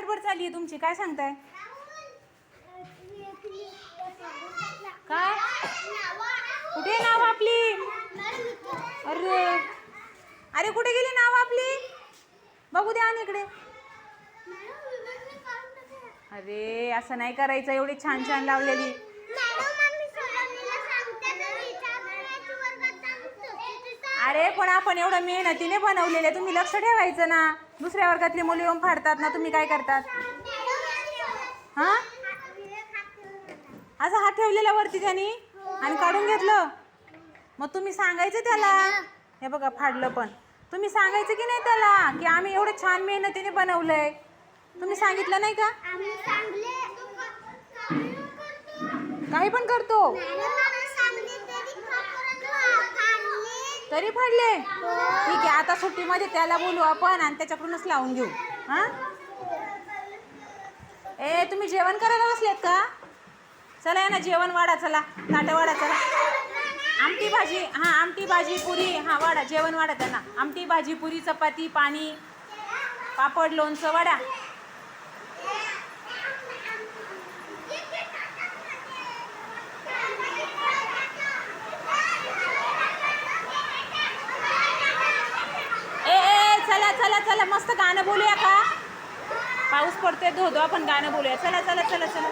बडबड चालली आहे तुमची? काय सांगताय? काय? कुठे नाव आपली? अरे अरे कुठे गेली नाव आपली? बघू द्या आणि इकडे. अरे असं नाही करायचं, एवढी छान छान लावलेली. अरे पण आपण एवढं मेहनतीने बनवलेले, तुम्ही लक्ष ठेवायचं ना. दुसऱ्या वर्गातली मुली येऊन फाडतात ना, तुम्ही काय करतात? हा असं हात ठेवलेला वरती त्यांनी आणि काढून घेतलं. मग तुम्ही सांगायचं त्याला. हे बघा फाडलं, पण तुम्ही सांगायचं की नाही त्याला की आम्ही एवढं छान मेहनतीने बनवलंय. तुम्ही सांगितलं नाही का? काही पण करतो तरी फाडले. ठीक आहे, आता सुट्टीमध्ये त्याला बोलू आपण आणि त्याच्याकडूनच लावून घेऊ. हा ए तुम्ही जेवण करायला बसलेत का? चला या ना, जेवण वाढा, चला ताटं वाढा, चला. आमटी भाजी, हां आमटी भाजी पुरी, हां वाढा, जेवण वाढा त्यांना. आमटी भाजी पुरी चपाती पाणी पापड लोणचं वाढा. ए चला चला चला, मस्त गाणं बोलूया का? पाऊस पडतोय, धो धो आपण गाणं बोलूया. चला चला चला चला.